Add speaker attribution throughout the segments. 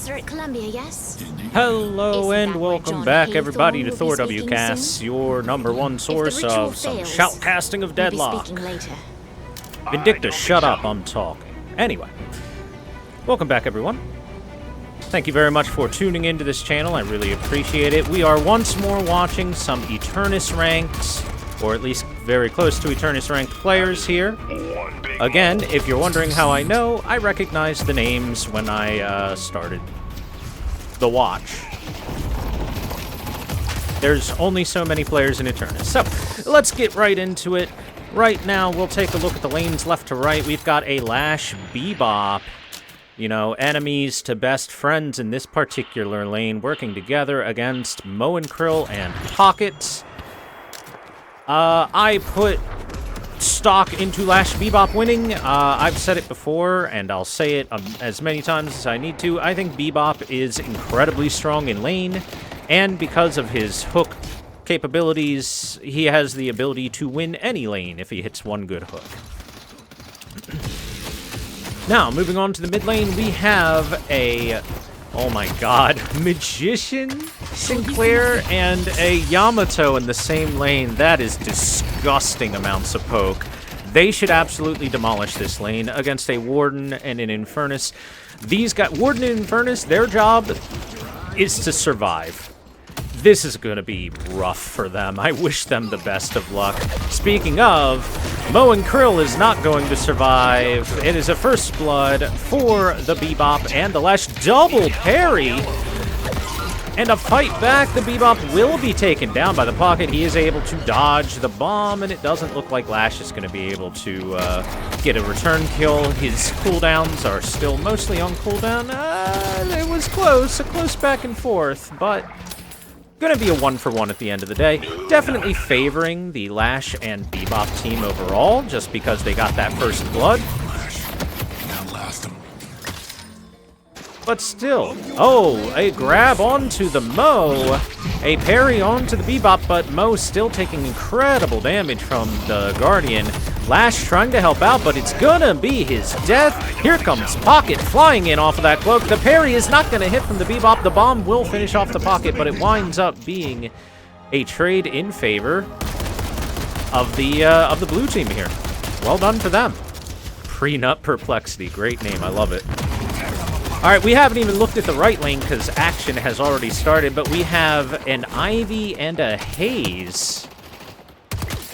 Speaker 1: professor at Columbia, yes?
Speaker 2: Hello
Speaker 1: Isn't
Speaker 2: and
Speaker 1: that
Speaker 2: welcome
Speaker 1: where
Speaker 2: back
Speaker 1: John
Speaker 2: everybody to
Speaker 1: Haythorne
Speaker 2: Thor
Speaker 1: will be speaking
Speaker 2: WCast,
Speaker 1: soon?
Speaker 2: your number one source
Speaker 1: ritual
Speaker 2: of some
Speaker 1: fails,
Speaker 2: shoutcasting of
Speaker 1: We'll be
Speaker 2: Deadlock.
Speaker 1: speaking later.
Speaker 2: Vindicta, shut up, I'm talking. Anyway, welcome back everyone. Thank you very much for tuning into this channel, I really appreciate it. We are once more watching some Eternus ranks, or at least very close to Eternus ranked players here. Again, if you're wondering how I know, I recognized the names when I started the watch. There's only so many players in Eternus. So, let's get right into it. Right now, we'll take a look at the lanes left to right. We've got a Lash Bebop. You know, enemies to best friends in this particular lane working together against Mo and Krill and Pocket. I put stock into Lash Bebop winning. I've said it before, and I'll say it as many times as I need to. I think Bebop is incredibly strong in lane, and because of his hook capabilities, he has the ability to win any lane if he hits one good hook. Now, moving on to the mid lane, we have a, oh my god, Magician Sinclair and a Yamato in the same lane. That is disgusting amounts of poke. They should absolutely demolish this lane against a Warden and an Eternus. These guys, Warden and Eternus, their job is to survive. This is going to be rough for them. I wish them the best of luck. Speaking of, Mo and Krill is not going to survive. It is a first blood for the Bebop and the Lash. Double parry! And a fight back. The Bebop will be taken down by the Pocket. He is able to dodge the bomb, and it doesn't look like Lash is going to be able to get a return kill. His cooldowns are still mostly on cooldown. It was close, a close back and forth, but gonna be a 1-for-1 at the end of the day. Definitely favoring the Lash and Bebop team overall, just because they got that first blood. But still, oh, a grab onto the Mo, a parry onto the Bebop, but Mo still taking incredible damage from the Guardian. Lash trying to help out, but it's gonna be his death. Here comes Pocket flying in off of that cloak. The parry is not gonna hit from the Bebop. The bomb will finish off the Pocket, but it winds up being a trade in favor of the blue team here. Well done for them. Pre-Nut Perplexity, great name, I love it. All right, we haven't even looked at the right lane because action has already started, but we have an Ivy and a Haze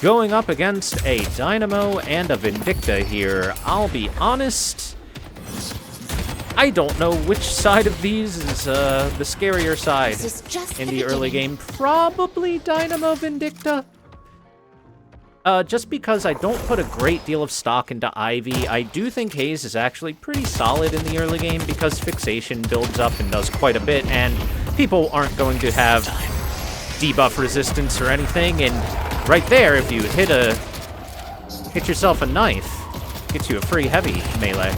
Speaker 2: going up against a Dynamo and a Vindicta here. I'll be honest, I don't know which side of these is the scarier side in the early game. Probably Dynamo Vindicta. Just because I don't put a great deal of stock into Ivy, I do think Haze is actually pretty solid in the early game because Fixation builds up and does quite a bit, and people aren't going to have debuff resistance or anything, and right there, if you hit yourself a knife, gets you a free heavy melee.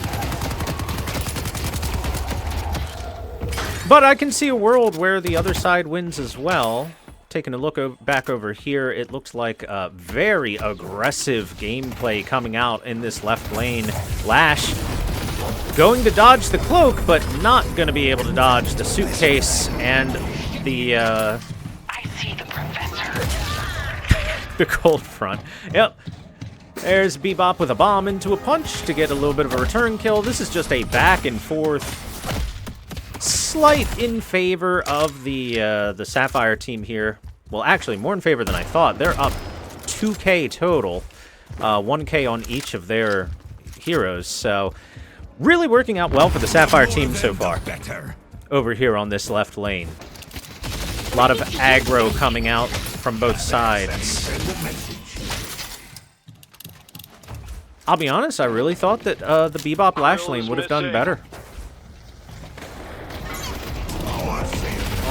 Speaker 2: But I can see a world where the other side wins as well. Taking a look back over here, it looks like very aggressive gameplay coming out in this left lane. Lash going to dodge the cloak, but not going to be able to dodge the suitcase and the
Speaker 3: I see the professor.
Speaker 2: the cold front. Yep. There's Bebop with a bomb into a punch to get a little bit of a return kill. This is just a back and forth, slight in favor of the Sapphire team here. Well, actually, more in favor than I thought. They're up 2k total, 1k on each of their heroes. So, really working out well for the Sapphire team so far. Over here on this left lane, a lot of aggro coming out from both sides. I'll be honest, I really thought that the Bebop Lash lane would have done better.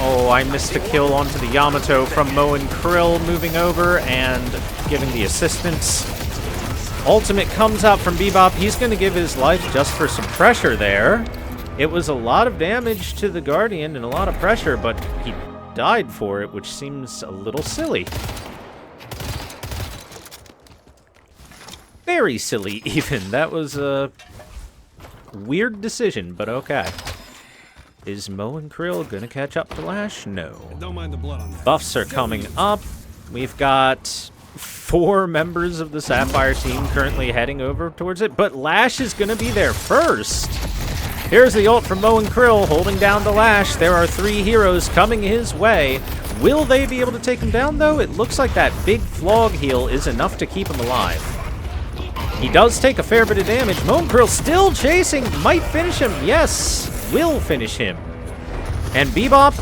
Speaker 2: Oh, I missed a kill onto the Yamato from Mo and Krill moving over and giving the assistance. Ultimate comes out from Bebop. He's going to give his life just for some pressure there. It was a lot of damage to the Guardian and a lot of pressure, but he died for it, which seems a little silly. Very silly, even. That was a weird decision, but okay. Is Mo and Krill gonna catch up to Lash? No.
Speaker 1: Don't mind the blood on that.
Speaker 2: Buffs are coming up. We've got 4 members of the Sapphire team currently heading over towards it, but Lash is gonna be there first. Here's the ult from Mo and Krill holding down the Lash. There are 3 heroes coming his way. Will they be able to take him down, though? It looks like that big Flog heal is enough to keep him alive. He does take a fair bit of damage. Mo and Krill still chasing. Might finish him. Yes, will finish him. And Bebop,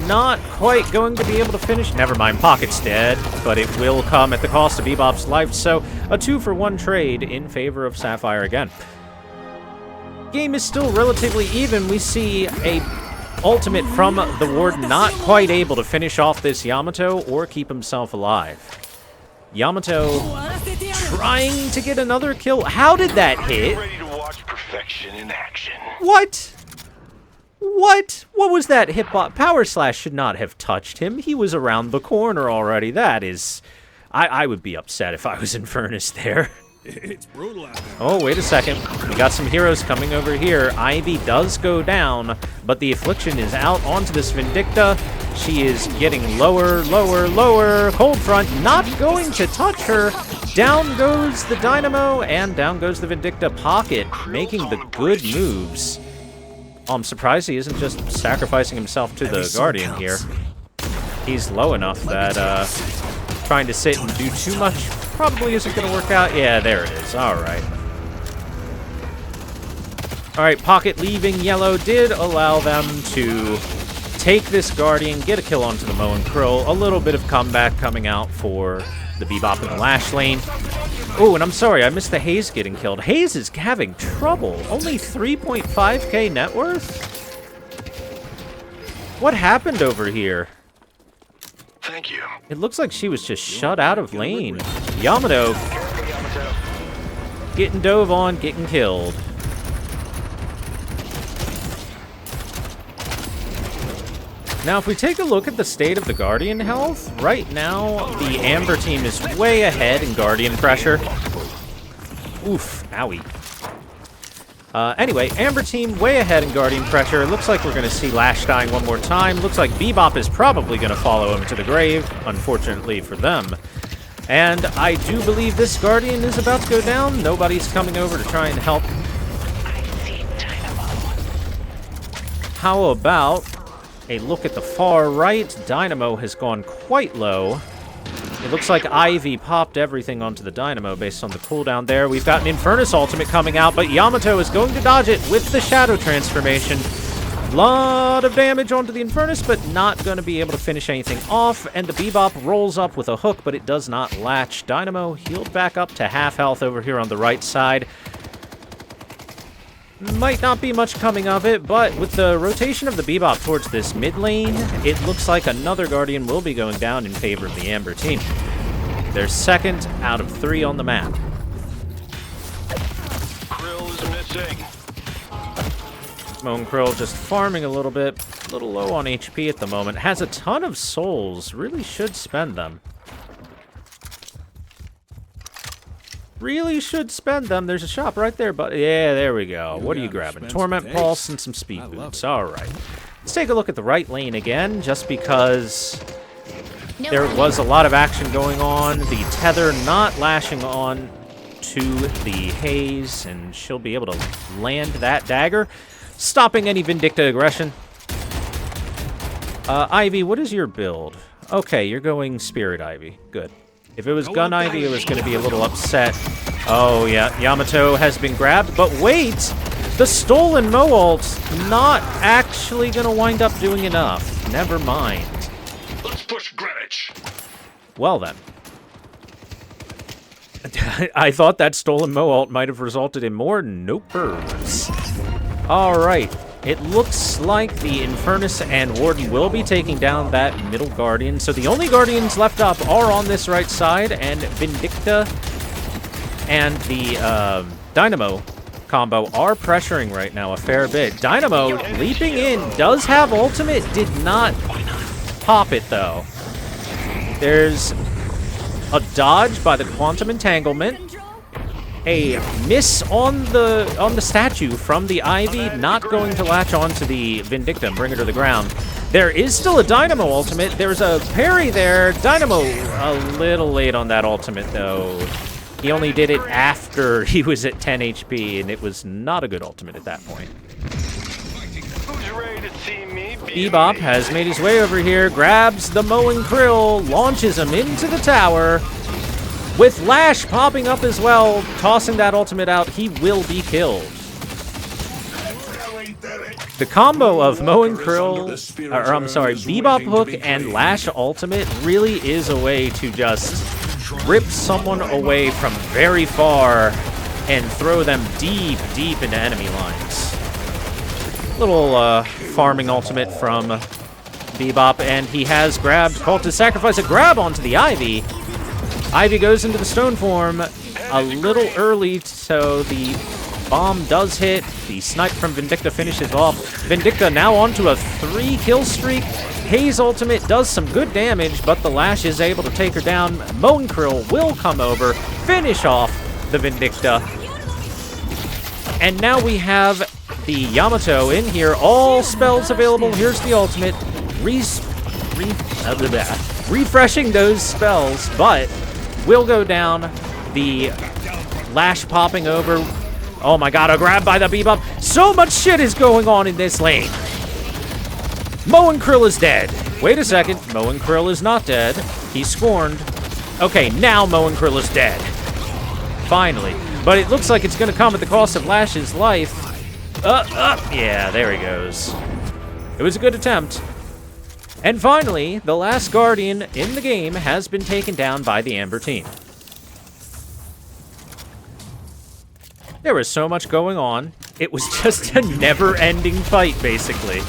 Speaker 2: not quite going to be able to finish. Never mind, Pocket's dead, but it will come at the cost of Bebop's life. So a 2-for-1 trade in favor of Sapphire again. Game is still relatively even. We see a ultimate from the Warden, not quite able to finish off this Yamato or keep himself alive. Yamato trying to get another kill. How did that hit?
Speaker 4: Ready to watch perfection in action.
Speaker 2: What? What? What was that hitbot? Power Slash should not have touched him. He was around the corner already. That is... I would be upset if I was Infernus there.
Speaker 1: It's brutal out there.
Speaker 2: Oh, wait a second. We got some heroes coming over here. Ivy does go down, but the Affliction is out onto this Vindicta. She is getting lower, lower, lower. Cold Front not going to touch her. Down goes the Dynamo, and down goes the Vindicta. Pocket making the good moves. Oh, I'm surprised he isn't just sacrificing himself to the Guardian here. He's low enough that trying to sit and do too much probably isn't going to work out. Yeah, there it is. All right. All right, Pocket leaving yellow did allow them to take this Guardian, get a kill onto the Mo and Krill. A little bit of comeback coming out for the Bebop in the Lash lane. Oh, and I'm sorry, I missed the Haze getting killed. Haze is having trouble. Only 3.5k net worth? What happened over here?
Speaker 4: Thank you.
Speaker 2: It looks like she was just shut out of lane. Yamato getting dove on, getting killed. Now, if we take a look at the state of the Guardian health, right now, the Amber team is way ahead in Guardian pressure. Oof, owie. Anyway, Amber team way ahead in Guardian pressure. It looks like we're going to see Lash dying one more time. Looks like Bebop is probably going to follow him to the grave, unfortunately for them. And I do believe this Guardian is about to go down. Nobody's coming over to try and help.
Speaker 3: I see Dynamo.
Speaker 2: How about a look at the far right? Dynamo has gone quite low. It looks like Ivy popped everything onto the Dynamo based on the cooldown there. We've got an Infernus ultimate coming out, but Yamato is going to dodge it with the Shadow Transformation. Lot of damage onto the Infernus, but not going to be able to finish anything off. And the Bebop rolls up with a hook, but it does not latch. Dynamo healed back up to half health over here on the right side. Might not be much coming of it, but with the rotation of the Bebop towards this mid lane, it looks like another Guardian will be going down in favor of the Amber team. They're second out of 3 on the map.
Speaker 4: Krill is missing.
Speaker 2: Mo and Krill just farming a little bit, a little low on HP at the moment. Has a ton of souls, really should spend them. Really should spend them. There's a shop right there, but yeah, there we go. What are you grabbing? Torment Pulse and some speed boots. All right. Let's take a look at the right lane again, just because there was a lot of action going on. The Tether not lashing on to the Haze, and she'll be able to land that dagger, stopping any Vindicta aggression. Ivy, what is your build? Okay, you're going Spirit Ivy. Good. If it was Gun Ivy, it was going to be a little upset. Oh, yeah, Yamato has been grabbed. But wait! The stolen Mo ult not actually going to wind up doing enough. Never mind.
Speaker 4: Let's push Greenwich.
Speaker 2: Well, then. I thought that stolen Mo ult might have resulted in more nopers. All right. It looks like the Infernus and Warden will be taking down that middle Guardian. So the only Guardians left up are on this right side, and Vindicta and the Dynamo combo are pressuring right now a fair bit. Dynamo leaping in, does have ultimate, did not pop it though. There's a dodge by the Quantum Entanglement. A miss on the statue from the Ivy, not going to latch onto the Vindicta and bring her to the ground. There is still a Dynamo ultimate. There's a parry there. Dynamo a little late on that ultimate, though. He only did it after he was at 10 HP, and it was not a good ultimate at that point.
Speaker 4: Who's ready to see me?
Speaker 2: Bebop has made his way over here, grabs the Mowing Krill, launches him into the tower. With Lash popping up as well, tossing that ultimate out, he will be killed. The combo of Mowing Krill, Bebop Hook and Lash ultimate really is a way to just rip someone away from very far and throw them deep, deep into enemy lines. Little farming ultimate from Bebop, and he has grabbed Cultist Sacrifice, a grab onto the Ivy. Ivy goes into the stone form a little early, so the bomb does hit. The snipe from Vindicta finishes off. Vindicta now onto a 3-kill streak. Haze ultimate does some good damage, but the Lash is able to take her down. Mowing Krill will come over, finish off the Vindicta. And now we have the Yamato in here. All spells available. Here's the ultimate. Refreshing those spells, but will go down. The Lash popping over. Oh my god, a grab by the Bebop. So much shit is going on in this lane. Mowing Krill is dead. Wait a second, Mowing Krill is not dead. He's scorned. Okay, now Mowing Krill is dead. Finally. But it looks like it's going to come at the cost of Lash's life. Yeah, there he goes. It was a good attempt. And finally, the last Guardian in the game has been taken down by the Amber team. There was so much going on. It was just a never-ending fight, basically.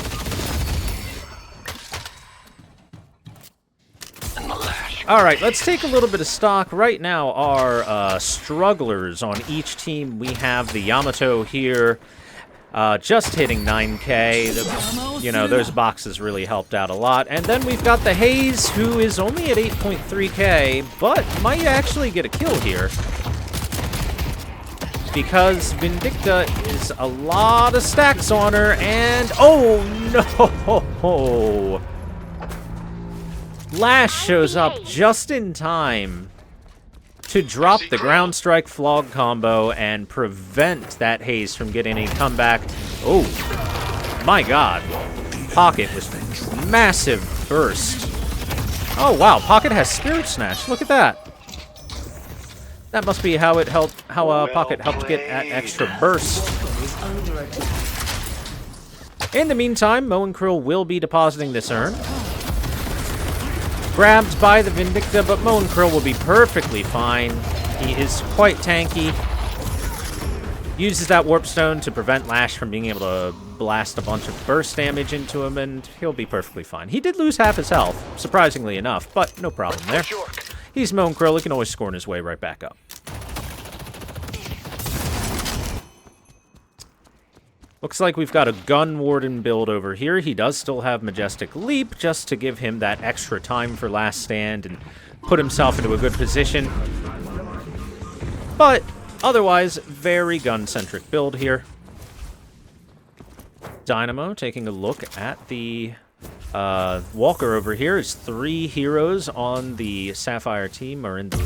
Speaker 2: All right, let's take a little bit of stock. Right now, our strugglers on each team, we have the Yamato here, just hitting 9K. You know, those boxes really helped out a lot. And then we've got the Haze, who is only at 8.3K, but might actually get a kill here. Because Vindicta is a lot of stacks on her, and oh no! Lash shows up just in time to drop the ground strike flog combo and prevent that Haze from getting a comeback. Oh my god. Pocket was massive burst. Oh wow, Pocket has Spirit Snatch. Look at that. That must be how it helped, Pocket helped get that extra burst. In the meantime, Mowing Krill will be depositing this urn. Grabbed by the Vindicta, but Mowing Krill will be perfectly fine. He is quite tanky. Uses that Warp Stone to prevent Lash from being able to blast a bunch of burst damage into him, and he'll be perfectly fine. He did lose half his health, surprisingly enough, but no problem there. He's Mowing Krill. He can always scorn his way right back up. Looks like we've got a Gun Warden build over here. He does still have Majestic Leap, just to give him that extra time for Last Stand and put himself into a good position. But otherwise, very gun-centric build here. Dynamo taking a look at the Walker over here. Is 3 heroes on the Sapphire team are in the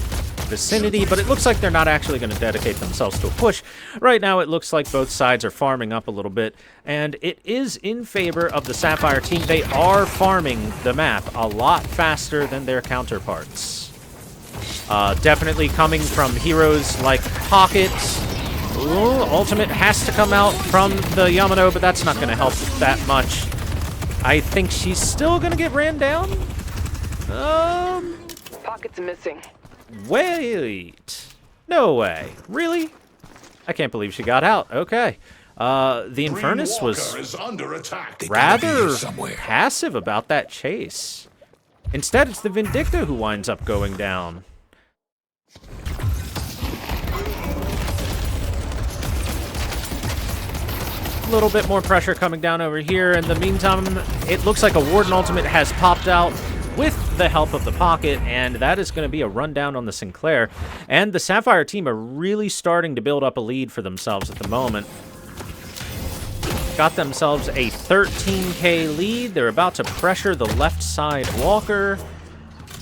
Speaker 2: vicinity, but it looks like they're not actually going to dedicate themselves to a push. Right now, it looks like both sides are farming up a little bit, and it is in favor of the Sapphire team. They are farming the map a lot faster than their counterparts. Definitely coming from heroes like Pocket. Ooh, ultimate has to come out from the Yamato, but that's not going to help that much. I think she's still going to get ran down.
Speaker 3: Pocket's missing.
Speaker 2: Wait. No way. Really? I can't believe she got out. Okay. The Eternus was rather passive about that chase. Instead, it's the Vindicta who winds up going down. A little bit more pressure coming down over here. In the meantime, it looks like a Warden ultimate has popped out. with the help of the Pocket, and that is going to be a rundown on the Sinclair. And the Sapphire team are really starting to build up a lead for themselves at the moment. Got themselves a 13k lead. They're about to pressure the left side walker,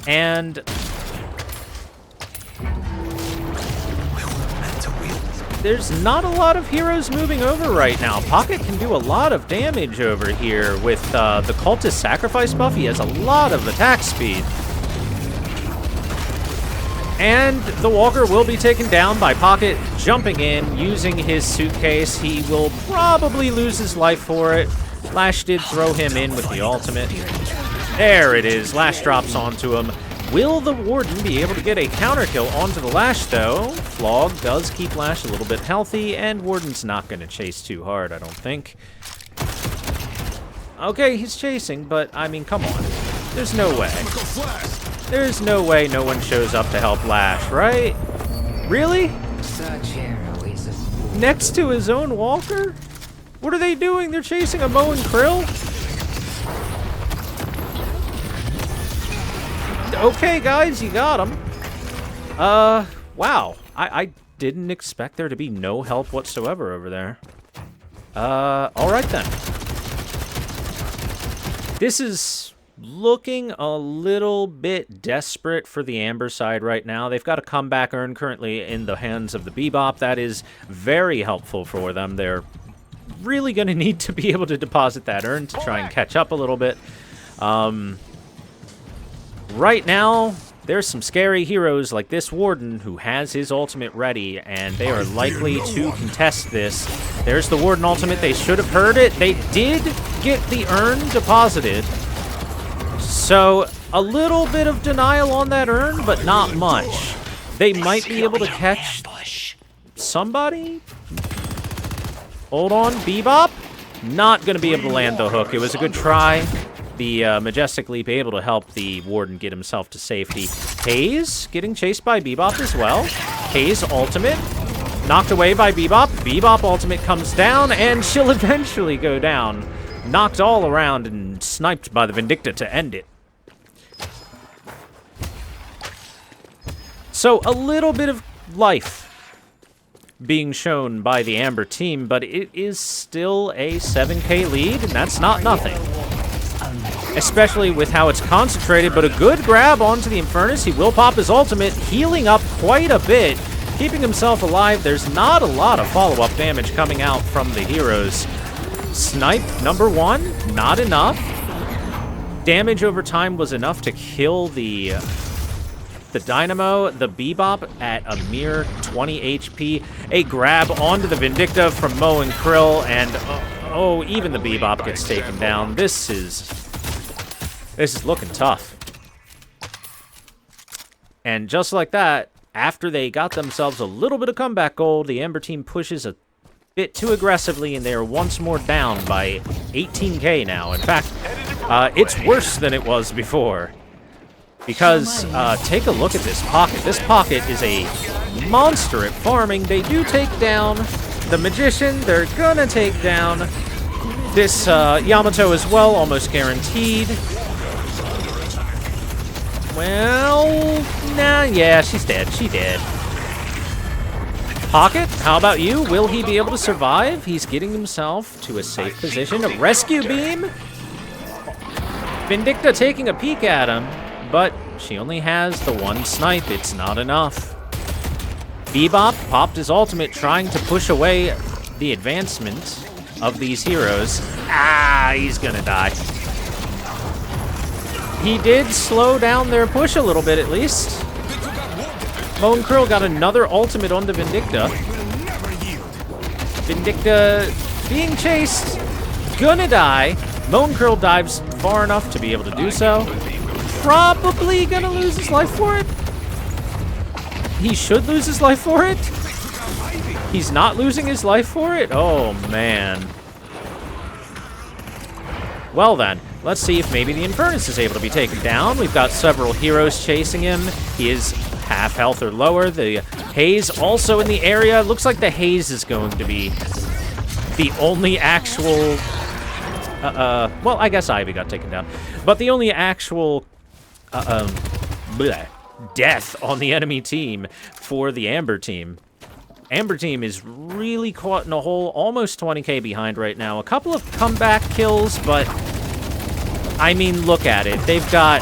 Speaker 2: and there's not a lot of heroes moving over right now. Pocket can do a lot of damage over here with the Cultist Sacrifice buff. He has a lot of attack speed. And the Walker will be taken down by Pocket jumping in, using his suitcase. He will probably lose his life for it. Lash did throw him in with the ultimate. There it is. Lash drops onto him. Will the Warden be able to get a counter kill onto the Lash, though? Flog does keep Lash a little bit healthy, and Warden's not going to chase too hard, I don't think. Okay, he's chasing, but, I mean, come on. There's no way. There's no way no one shows up to help Lash, right? Really? Next to his own Walker? What are they doing? They're chasing a Moe and Krill? Okay, guys, you got him. Wow. I didn't expect there to be no help whatsoever over there. Alright then. This is looking a little bit desperate for the Amber side right now. They've got a comeback urn currently in the hands of the Bebop. That is very helpful for them. They're really going to need to be able to deposit that urn to try and catch up a little bit. Right now, there's some scary heroes like this Warden who has his ultimate ready, and they are likely to contest this. There's the Warden ultimate. They should have heard it. They did get the urn deposited. So, a little bit of denial on that urn, but not much. They might be able to catch somebody? Hold on, Bebop. Not going to be able to land the hook. It was a good try. The Majestic Leap able to help the Warden get himself to safety. Haze getting chased by Bebop as well. Haze ultimate. Knocked away by Bebop. Bebop ultimate comes down, and she'll eventually go down. Knocked all around and sniped by the Vindicta to end it. So, a little bit of life being shown by the Amber team, but it is still a 7k lead, and that's not nothing. Especially with how it's concentrated, but a good grab onto the Eternus. He will pop his ultimate, healing up quite a bit, keeping himself alive. There's not a lot of follow-up damage coming out from the heroes. Snipe, number one, not enough. Damage over time was enough to kill the Dynamo. The Bebop at a mere 20 HP. A grab onto the Vindicta from Moe and Krill, and oh, even the Bebop gets taken down. This is looking tough. And just like that, after they got themselves a little bit of comeback gold, the Amber team pushes a bit too aggressively, and they're once more down by 18k now. In fact, it's worse than it was before. Because, take a look at this Pocket. This Pocket is a monster at farming. They do take down the Magician. They're gonna take down this Yamato as well, almost guaranteed. Well, nah, yeah, she's dead. She did. Pocket, how about you? Will he be able to survive? He's getting himself to a safe position. A rescue beam? Vindicta taking a peek at him, but she only has the one snipe. It's not enough. Bebop popped his ultimate, trying to push away the advancement of these heroes. Ah, he's gonna die. He did slow down their push a little bit, at least. Moe and Krill got another ultimate onto Vindicta. Vindicta being chased, gonna die. Moe and Krill dives far enough to be able to do so. Probably gonna lose his life for it. He should lose his life for it. He's not losing his life for it? Oh, man. Well then, let's see if maybe the Eternus is able to be taken down. We've got several heroes chasing him. He is half health or lower. The Haze also in the area. Looks like the Haze is going to be the only actual... well, I guess Ivy got taken down. But the only actual bleh, death on the enemy team for the Amber team. Amber team is really caught in a hole, almost 20k behind right now. A couple of comeback kills, but I mean, look at it. They've got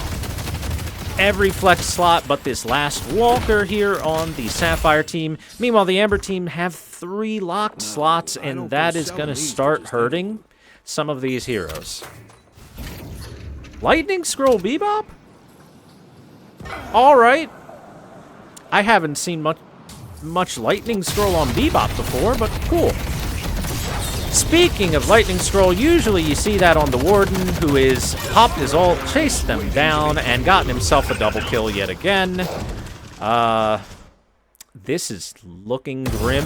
Speaker 2: every flex slot but this last walker here on the Sapphire team. Meanwhile, the Amber team have 3 locked slots, and that is going to start hurting some of these heroes. Lightning Scroll Bebop? All right. I haven't seen much Lightning Scroll on Bebop before, but cool. Speaking of Lightning Scroll, usually you see that on the Warden, who is popped his ult, chased them down, and gotten himself a double kill yet again. This is looking grim.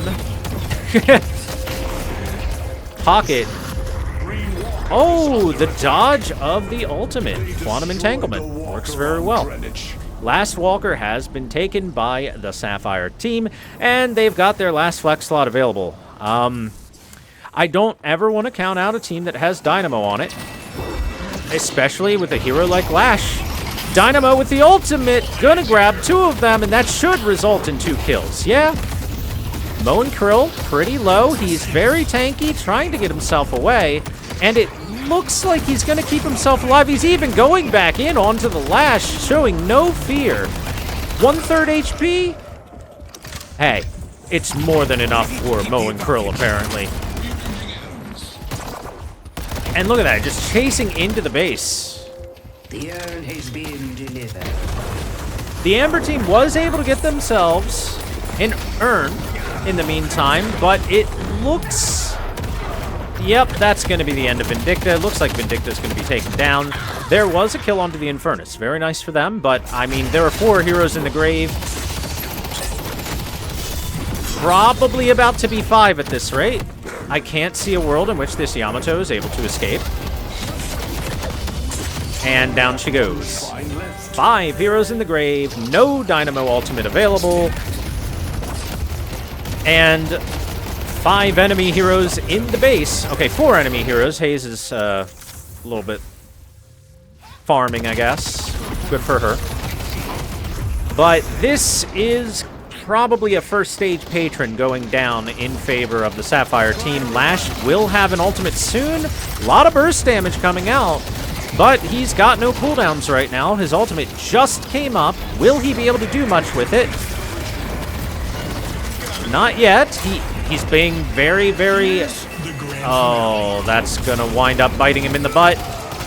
Speaker 2: Pocket. Oh, the dodge of the ultimate. Quantum Entanglement. Works very well. Last Walker has been taken by the Sapphire team, and they've got their last flex slot available. I don't ever want to count out a team that has Dynamo on it, especially with a hero like Lash. Dynamo with the ultimate, gonna grab 2 of them, and that should result in 2 kills. Yeah. Moen Krill, pretty low. He's very tanky, trying to get himself away, and it looks like he's gonna keep himself alive. He's even going back in onto the Lash, showing no fear. 1/3 HP? Hey, it's more than enough for Moen Krill, apparently. And look at that, just chasing into the base.
Speaker 3: The urn has been delivered.
Speaker 2: The Amber team was able to get themselves an urn in the meantime, but it looks... Yep, that's going to be the end of Vindicta. It looks like Vindicta's going to be taken down. There was a kill onto the Eternus. Very nice for them, but, I mean, there are 4 heroes in the grave. Probably about to be 5 at this rate. I can't see a world in which this Yamato is able to escape. And down she goes. 5 heroes in the grave, no Dynamo ultimate available, and 5 enemy heroes in the base. Okay, 4 enemy heroes. Hayes is a little bit farming, I guess. Good for her. But this is probably a first stage patron going down in favor of the Sapphire team. Lash will have an ultimate soon. A lot of burst damage coming out, but he's got no cooldowns right now. His ultimate just came up. Will he be able to do much with it? Not yet. He's being very, very... Oh, that's gonna wind up biting him in the butt.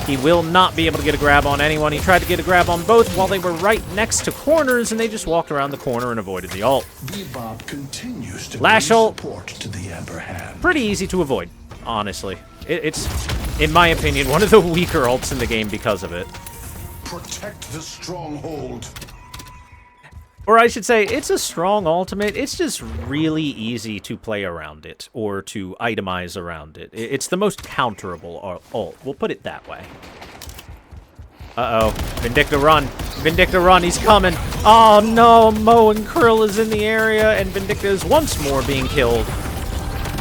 Speaker 2: He will not be able to get a grab on anyone. He tried to get a grab on both while they were right next to corners, and they just walked around the corner and avoided the ult. Lash ult, pretty easy to avoid, honestly. It's, in my opinion, one of the weaker ults in the game because of it.
Speaker 5: Protect the stronghold.
Speaker 2: Or I should say, it's a strong ultimate. It's just really easy to play around it, or to itemize around it. It's the most counterable ult. We'll put it that way. Uh-oh. Vindicta, run. Vindicta, run. He's coming. Oh, no. Moen Krill is in the area, and Vindicta is once more being killed.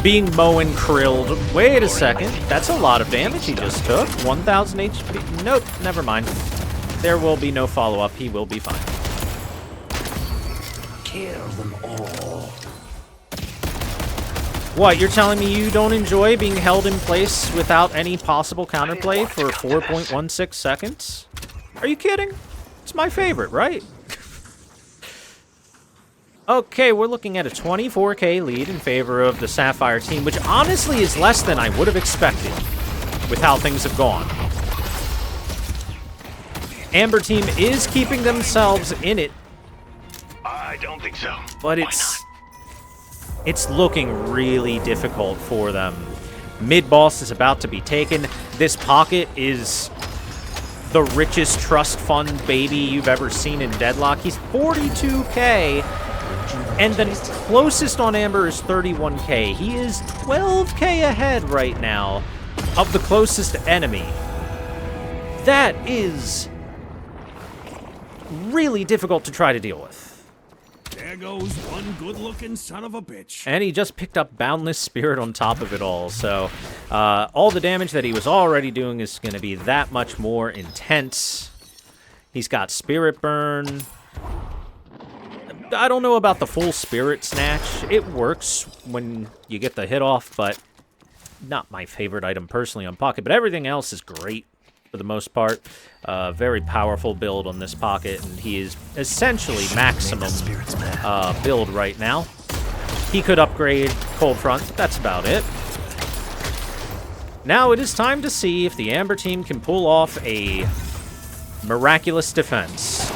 Speaker 2: Being Moen Krilled. Wait a second. That's a lot of damage he just took. 1,000 HP. Nope. Never mind. There will be no follow-up. He will be fine.
Speaker 3: Kill them all.
Speaker 2: What, you're telling me you don't enjoy being held in place without any possible counterplay for 4.16 seconds? Are you kidding? It's my favorite, right? Okay, we're looking at a 24k lead in favor of the Sapphire team, which honestly is less than I would have expected with how things have gone. Amber team is keeping themselves in it,
Speaker 4: I don't think so.
Speaker 2: but it's looking really difficult for them. Mid-boss is about to be taken. This Pocket is the richest trust fund baby you've ever seen in Deadlock. He's 42k, and the closest on Amber is 31k. He is 12k ahead right now of the closest enemy. That is really difficult to try to deal with.
Speaker 1: There goes one good-looking son of a bitch.
Speaker 2: And he just picked up Boundless Spirit on top of it all, so all the damage that he was already doing is going to be that much more intense. He's got Spirit Burn. I don't know about the full Spirit Snatch. It works when you get the hit off, but not my favorite item personally on Pocket. But everything else is great for the most part. Very powerful build on this Pocket, and he is essentially maximum build right now. He could upgrade Cold Front, but that's about it. Now it is time to see if the Amber team can pull off a miraculous defense.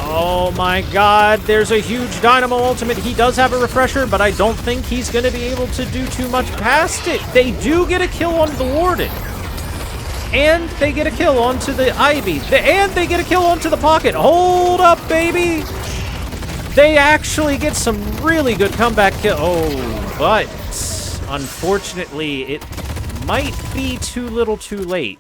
Speaker 2: Oh my god, there's a huge Dynamo Ultimate. He does have a Refresher, but I don't think he's going to be able to do too much past it. They do get a kill on the Warden. And they get a kill onto the Ivy. And they get a kill onto the Pocket. Hold up, baby! They actually get some really good comeback kill. Oh, but unfortunately, it might be too little too late.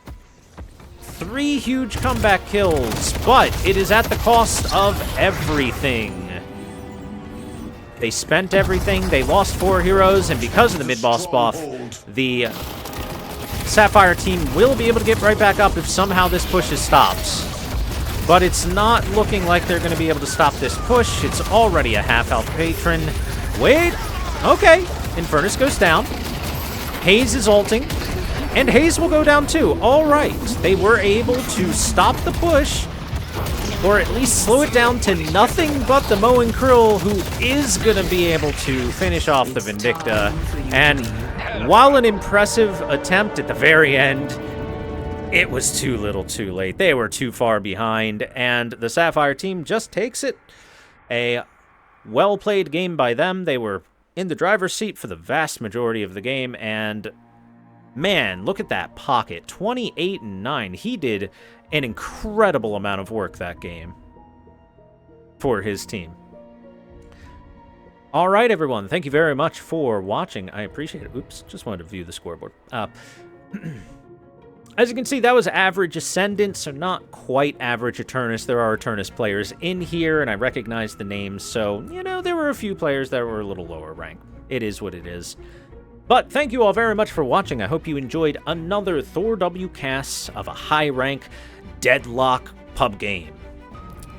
Speaker 2: 3 huge comeback kills, but it is at the cost of everything. They spent everything, they lost 4 heroes, and because of the mid-boss buff, the Sapphire team will be able to get right back up if somehow this push is stopped. But it's not looking like they're going to be able to stop this push. It's already a half-health Patron. Wait! Okay, Eternus goes down. Haze is ulting. And Haze will go down too. All right. They were able to stop the push, or at least slow it down to nothing but the Moen Krill, who is going to be able to finish off the Vindicta. And while an impressive attempt at the very end, it was too little too late. They were too far behind, and the Sapphire team just takes it. A well-played game by them. They were in the driver's seat for the vast majority of the game, and man, look at that Pocket. 28-9. He did an incredible amount of work that game for his team. All right, everyone. Thank you very much for watching. I appreciate it. Oops, just wanted to view the scoreboard. As you can see, that was average Ascendant, so not quite average Eternus. There are Eternus players in here, and I recognize the names, so, you know, there were a few players that were a little lower rank. It is what it is. But thank you all very much for watching. I hope you enjoyed another Thor W cast of a high-rank Deadlock pub game.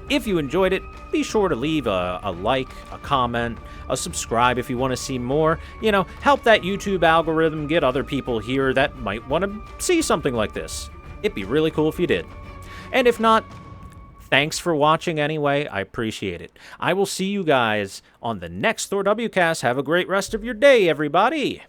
Speaker 2: If you enjoyed it, be sure to leave a like, a comment, a subscribe if you want to see more. You know, help that YouTube algorithm get other people here that might want to see something like this. It'd be really cool if you did. And if not, thanks for watching anyway. I appreciate it. I will see you guys on the next Thor W cast. Have a great rest of your day, everybody.